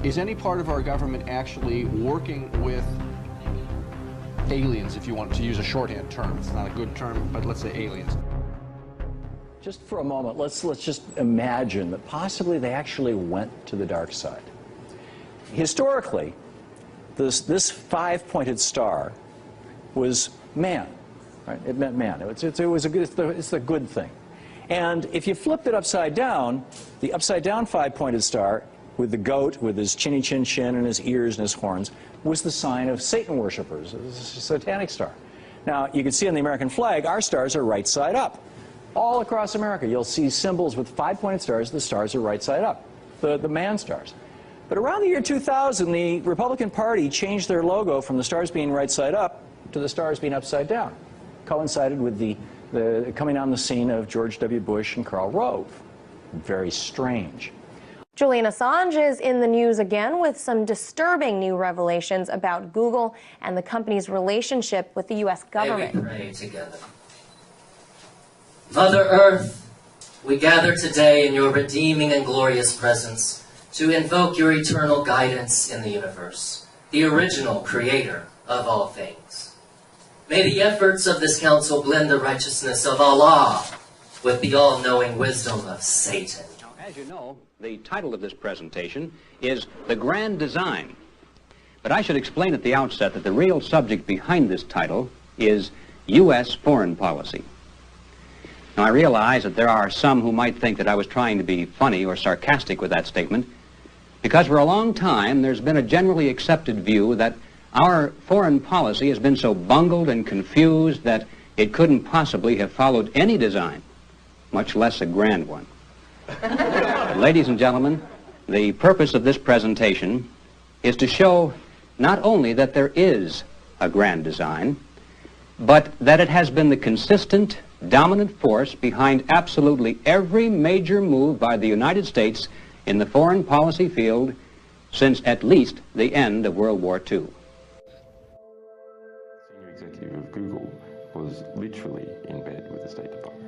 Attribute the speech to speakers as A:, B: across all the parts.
A: Is any part of our government actually working with aliens, if you want to use a shorthand term? It's not a good term, but let's say aliens.
B: Just for a moment, let's just imagine that possibly they actually went to the dark side. Historically, this five-pointed star was man, right? It meant man. It's the good thing. And if you flipped it upside down, the upside-down five-pointed star with the goat, with his chinny chin chin and his ears and his horns, was the sign of Satan worshippers. It was a satanic star. Now, you can see on the American flag, our stars are right side up. All across America, you'll see symbols with five-pointed stars. The stars are right side up, the man stars. But around the year 2000, the Republican Party changed their logo from the stars being right side up to the stars being upside down. Coincided with the coming on the scene of George W. Bush and Karl Rove. Very strange.
C: Julian Assange is in the news again with some disturbing new revelations about Google and the company's relationship with the U.S. government.
D: May we pray together. Mother Earth, we gather today in your redeeming and glorious presence to invoke your eternal guidance in the universe, the original creator of all things. May the efforts of this council blend the righteousness of Allah with the all-knowing wisdom of Satan.
E: Now, as you know, the title of this presentation is The Grand Design. But I should explain at the outset that the real subject behind this title is U.S. foreign policy. Now, I realize that there are some who might think that I was trying to be funny or sarcastic with that statement, because for a long time there's been a generally accepted view that our foreign policy has been so bungled and confused that it couldn't possibly have followed any design, much less a grand one. Ladies and gentlemen, the purpose of this presentation is to show not only that there is a grand design, but that it has been the consistent, dominant force behind absolutely every major move by the United States in the foreign policy field since at least the end of World War II.
F: Senior executive of Google was literally in bed with the State Department.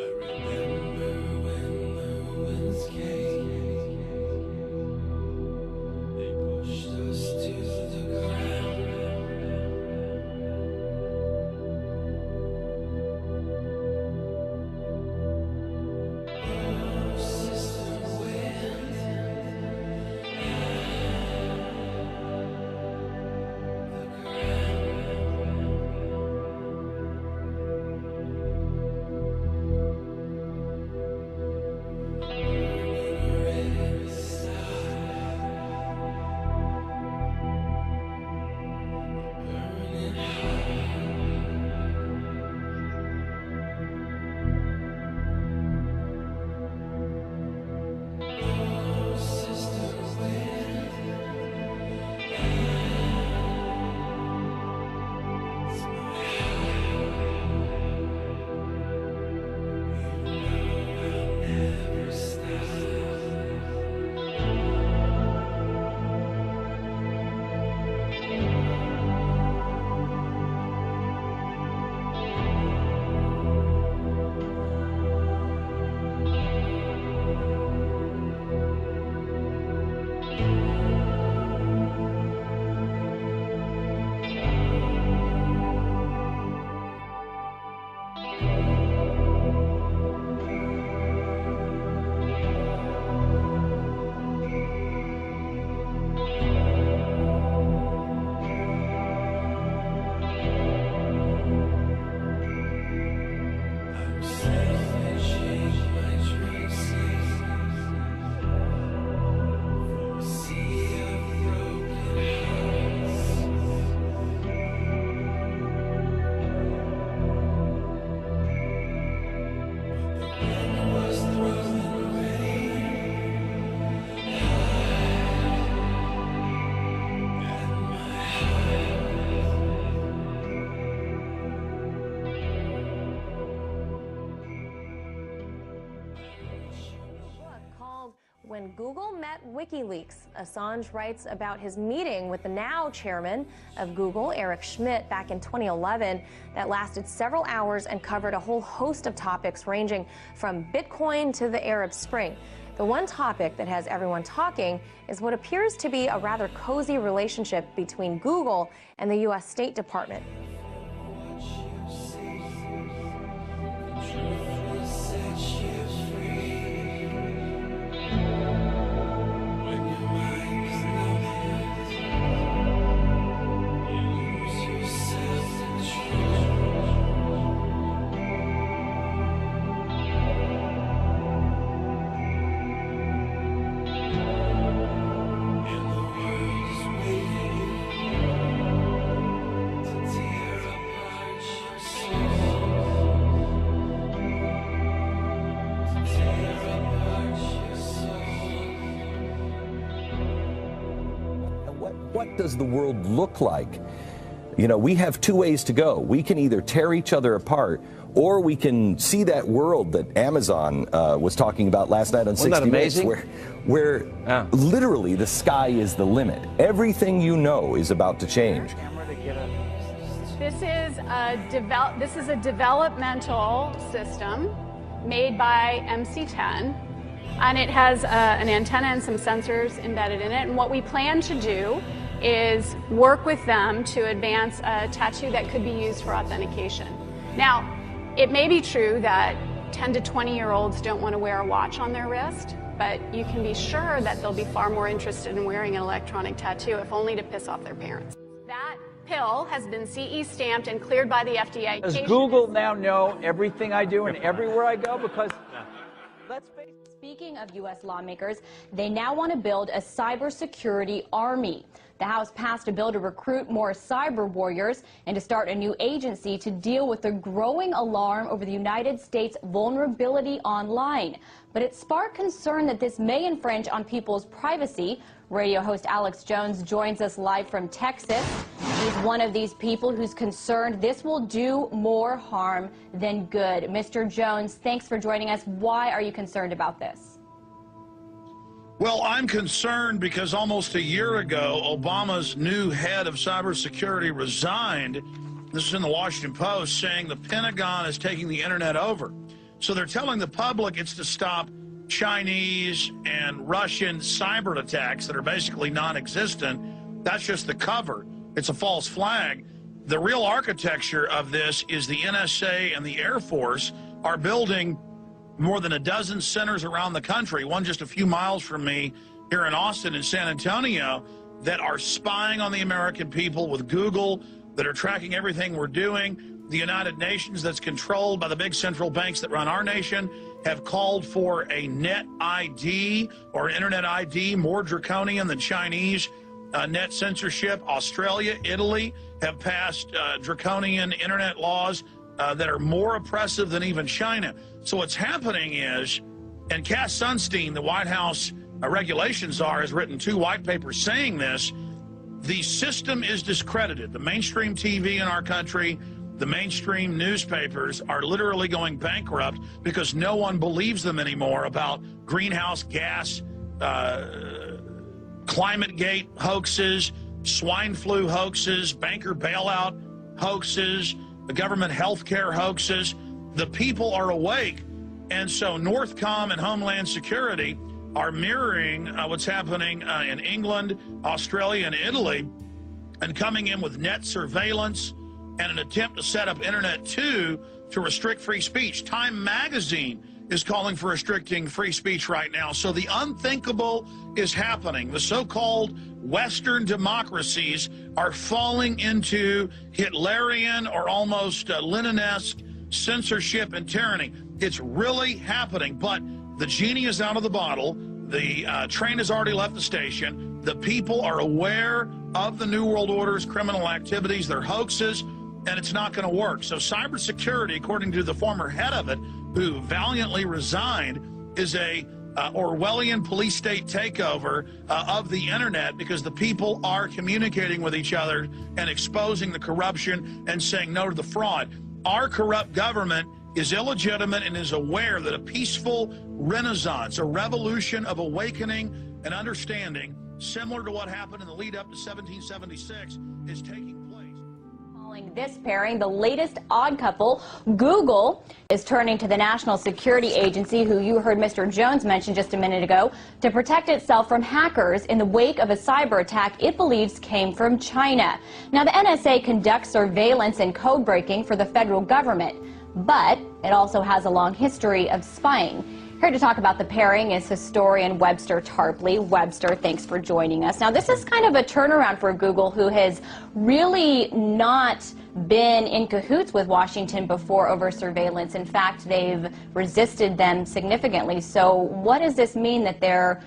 G: I remember when the words came.
C: when Google met WikiLeaks. Assange writes about his meeting with the now chairman of Google, Eric Schmidt, back in 2011 that lasted several hours and covered a whole host of topics ranging from Bitcoin to the Arab Spring. The one topic that has everyone talking is what appears to be a rather cozy relationship between Google and the U.S. State Department.
G: What does the world look like? You know, we have two ways to go. We can either tear each other apart, or we can see that world that Amazon was talking about last night on 60 Minutes, where literally the sky is the limit. Everything you know is about to change.
H: This is a developmental system made by MC10, and it has an antenna and some sensors embedded in it. And what we plan to do is work with them to advance a tattoo that could be used for authentication. Now, it may be true that 10 to 20-year-olds don't want to wear a watch on their wrist, but you can be sure that they'll be far more interested in wearing an electronic tattoo, if only to piss off their parents. That pill has been CE stamped and cleared by the FDA.
I: Does Google now know everything I do and everywhere I go? Because let's face it.
J: Speaking of U.S. lawmakers, they now want to build a cybersecurity army. The House passed a bill to recruit more cyber warriors and to start a new agency to deal with the growing alarm over the United States' vulnerability online. But it sparked concern that this may infringe on people's privacy. Radio host Alex Jones joins us live from Texas. He's one of these people who's concerned this will do more harm than good. Mr. Jones, thanks for joining us. Why are you concerned about this?
K: Well, I'm concerned because almost a year ago, Obama's new head of cybersecurity resigned. This is in the Washington Post, saying the Pentagon is taking the internet over. So they're telling the public it's to stop Chinese and Russian cyber attacks that are basically non-existent. That's just the cover. It's a false flag. The real architecture of this is the NSA and the Air Force are building more than a dozen centers around the country, one just a few miles from me here in Austin and San Antonio, that are spying on the American people with Google, that are tracking everything we're doing. The United Nations, that's controlled by the big central banks that run our nation, have called for a net ID or an internet ID more draconian than Chinese net censorship. Australia, Italy have passed draconian internet laws that are more oppressive than even China. So what's happening is, and Cass Sunstein, the White House regulations czar, has written 2 white papers saying this, the system is discredited. The mainstream TV in our country, the mainstream newspapers are literally going bankrupt because no one believes them anymore about greenhouse gas, ClimateGate hoaxes, swine flu hoaxes, banker bailout hoaxes, the government health care hoaxes. The people are awake, and so Northcom and Homeland Security are mirroring what's happening in England, Australia, and Italy, and coming in with net surveillance and an attempt to set up Internet 2 to restrict free speech. Time magazine is calling for restricting free speech right now. So the unthinkable is happening. The so-called Western democracies are falling into Hitlerian or almost Lenin-esque censorship and tyranny. It's really happening, but the genie is out of the bottle. The train has already left the station. The people are aware of the New World Order's criminal activities, their hoaxes, and it's not going to work. So cybersecurity, according to the former head of it, who valiantly resigned, is a Orwellian police state takeover of the internet, because the people are communicating with each other and exposing the corruption and saying no to the fraud. Our corrupt government is illegitimate and is aware that a peaceful renaissance, a revolution of awakening and understanding, similar to what happened in the lead up to 1776, is taking place.
J: Calling this pairing the latest odd couple, Google is turning to the National Security Agency, who you heard Mr. Jones mention just a minute ago, to protect itself from hackers in the wake of a cyber attack it believes came from China. Now, the NSA conducts surveillance and code breaking for the federal government, but it also has a long history of spying. Here to talk about the pairing is historian Webster Tarpley. Webster, thanks for joining us. Now, this is kind of a turnaround for Google, who has really not been in cahoots with Washington before over surveillance. In fact, they've resisted them significantly. So what does this mean that they're,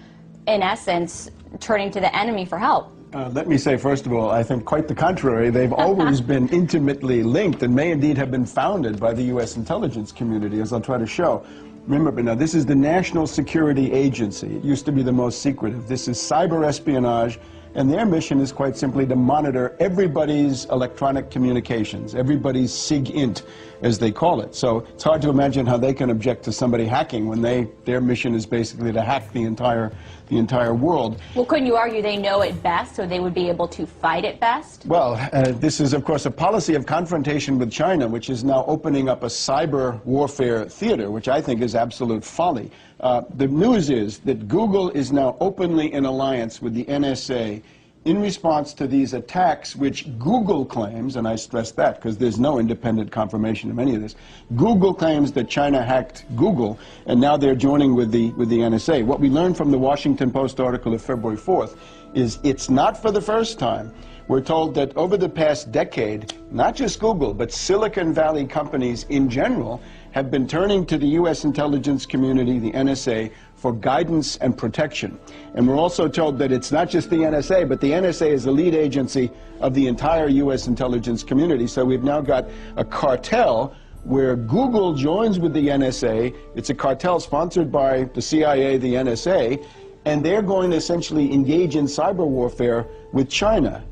J: in essence, turning to the enemy for help?
L: Let me say, first of all, I think quite the contrary. They've always been intimately linked and may indeed have been founded by the U.S. intelligence community, as I'll try to show. Remember, now, this is the National Security Agency. It used to be the most secretive. This is cyber espionage, and their mission is quite simply to monitor everybody's electronic communications, everybody's SIGINT, as they call it. So it's hard to imagine how they can object to somebody hacking when their mission is basically to hack the entire world.
J: Well, couldn't you argue they know it best, so they would be able to fight it best?
L: Well, this is, of course, a policy of confrontation with China, which is now opening up a cyber warfare theater, which I think is absolute folly. The news is that Google is now openly in alliance with the NSA in response to these attacks, which Google claims, and I stress that because there's no independent confirmation of any of this, Google claims that China hacked Google, and now they're joining with the NSA. What we learned from the Washington Post article of February 4th is it's not for the first time. We're told that over the past decade, not just Google, but Silicon Valley companies in general have been turning to the U.S. intelligence community, the NSA, for guidance and protection. And we're also told that it's not just the NSA, but the NSA is the lead agency of the entire U.S. intelligence community. So we've now got a cartel where Google joins with the NSA. It's a cartel sponsored by the CIA, the NSA, and they're going to essentially engage in cyber warfare with China.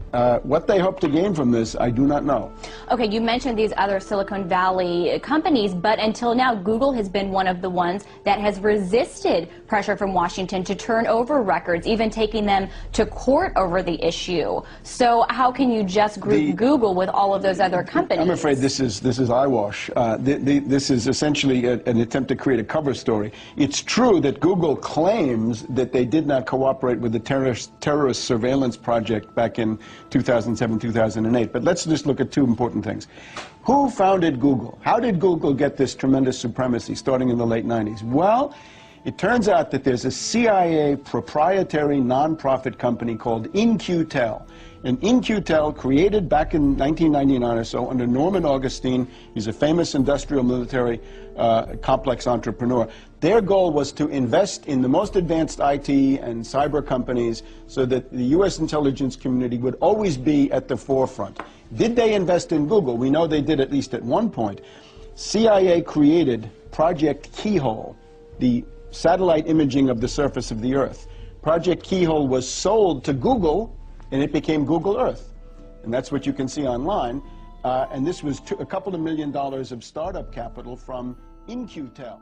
L: What they hope to gain from this, I do not know.
J: Okay, you mentioned these other Silicon Valley companies, but until now, Google has been one of the ones that has resisted pressure from Washington to turn over records, even taking them to court over the issue. So how can you just group Google with all of those other companies?
L: I'm afraid this is eyewash. This is essentially an attempt to create a cover story. It's true that Google claims that they did not cooperate with the terrorist surveillance project back in 2007, 2008. But let's just look at two important things. Who founded Google? How did Google get this tremendous supremacy starting in the late 90s? Well, it turns out that there's a CIA proprietary nonprofit company called In-Q-Tel. And In-Q-Tel, created back in 1999 or so under Norman Augustine, he's a famous industrial military complex entrepreneur. Their goal was to invest in the most advanced IT and cyber companies so that the U.S. intelligence community would always be at the forefront. Did they invest in Google? We know they did at least at one point. CIA created Project Keyhole, the satellite imaging of the surface of the Earth. Project Keyhole was sold to Google, and it became Google Earth. And that's what you can see online. And this was a couple of $1 million of startup capital from In-Q-Tel.